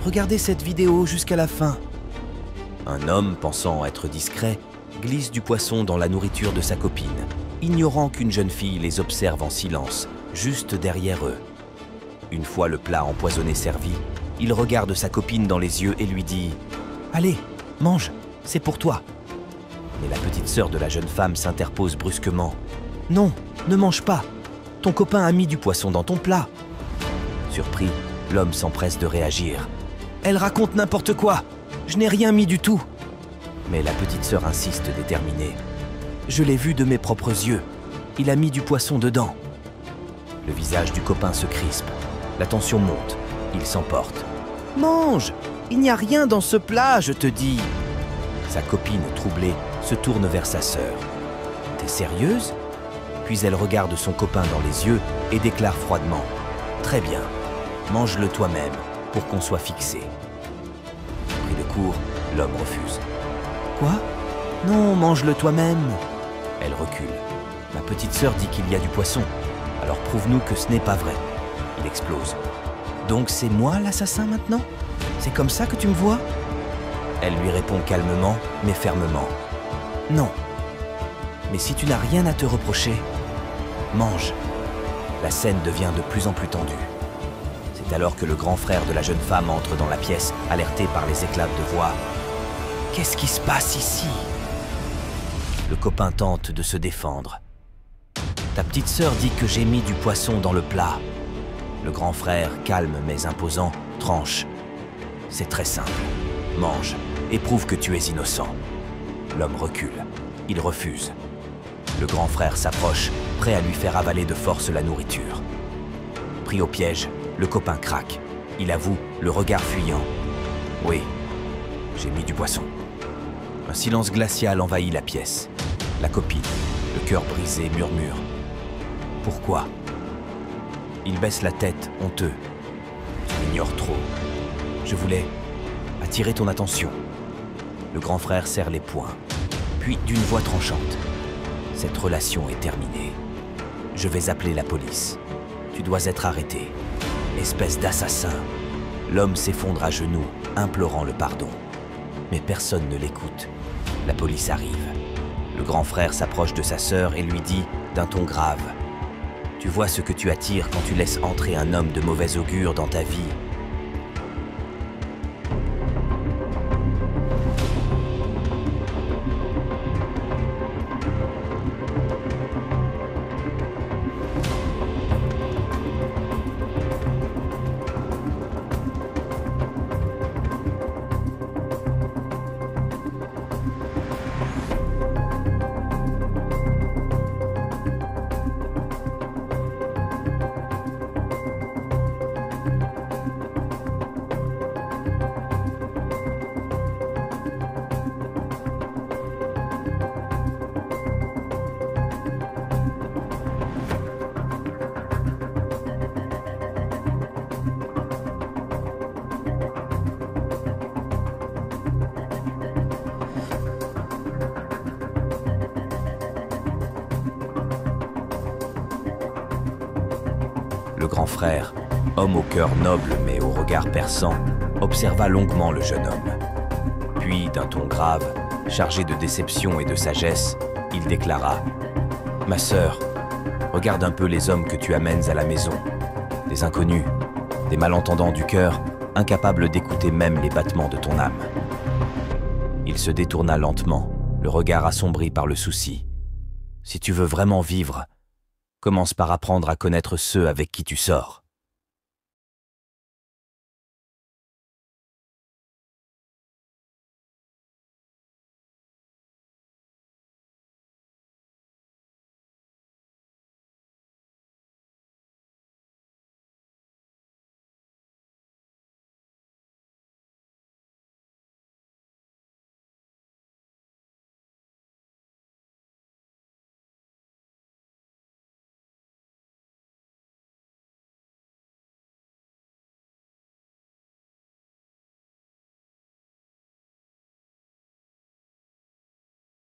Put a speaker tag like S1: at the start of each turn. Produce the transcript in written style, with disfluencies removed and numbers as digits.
S1: Regardez cette vidéo jusqu'à la fin. Un homme, pensant être discret, glisse du poisson dans la nourriture de sa copine, ignorant qu'une jeune fille les observe en silence, juste derrière eux. Une fois le plat empoisonné servi, il regarde sa copine dans les yeux et lui dit « Allez, mange, c'est pour toi !» Mais la petite sœur de la jeune femme s'interpose brusquement. « Non, ne mange pas, ton copain a mis du poisson dans ton plat !» Surpris, l'homme s'empresse de réagir. « Elle raconte n'importe quoi, je n'ai rien mis du tout !» Mais la petite sœur insiste déterminée. « Je l'ai vu de mes propres yeux, il a mis du poisson dedans !» Le visage du copain se crispe, la tension monte, il s'emporte. « Mange, il n'y a rien dans ce plat, je te dis !» Sa copine, troublée, se tourne vers sa sœur. « T'es sérieuse ?» Puis elle regarde son copain dans les yeux et déclare froidement. « Très bien, mange-le toi-même pour qu'on soit fixé. » Pris de court, l'homme refuse. « Quoi ? Non, mange-le toi-même !» Elle recule. « Ma petite sœur dit qu'il y a du poisson, alors prouve-nous que ce n'est pas vrai. » Il explose. « Donc c'est moi l'assassin maintenant ? C'est comme ça que tu me vois ?» Elle lui répond calmement, mais fermement. « Non. Mais si tu n'as rien à te reprocher, mange. » La scène devient de plus en plus tendue. C'est alors que le grand frère de la jeune femme entre dans la pièce, alerté par les éclats de voix. « Qu'est-ce qui se passe ici ?» Le copain tente de se défendre. « Ta petite sœur dit que j'ai mis du poisson dans le plat. » Le grand frère, calme mais imposant, tranche. « C'est très simple. Mange et prouve que tu es innocent. » L'homme recule. Il refuse. Le grand frère s'approche, prêt à lui faire avaler de force la nourriture. Pris au piège, le copain craque. Il avoue, le regard fuyant. « Oui, j'ai mis du poisson. » Un silence glacial envahit la pièce. La copine, le cœur brisé, murmure. « Pourquoi ?» Il baisse la tête, honteux. « Tu m'ignores trop. Je voulais attirer ton attention. » Le grand frère serre les poings. Puis, d'une voix tranchante. « Cette relation est terminée. Je vais appeler la police. Tu dois être arrêté. Espèce d'assassin. » L'homme s'effondre à genoux, implorant le pardon. Mais personne ne l'écoute. La police arrive. Le grand frère s'approche de sa sœur et lui dit, d'un ton grave, « Tu vois ce que tu attires quand tu laisses entrer un homme de mauvais augure dans ta vie. » Le grand frère, homme au cœur noble mais au regard perçant, observa longuement le jeune homme. Puis, d'un ton grave, chargé de déception et de sagesse, il déclara « Ma sœur, regarde un peu les hommes que tu amènes à la maison. Des inconnus, des malentendants du cœur, incapables d'écouter même les battements de ton âme. » Il se détourna lentement, le regard assombri par le souci. « Si tu veux vraiment vivre, commence par apprendre à connaître ceux avec qui tu sors. »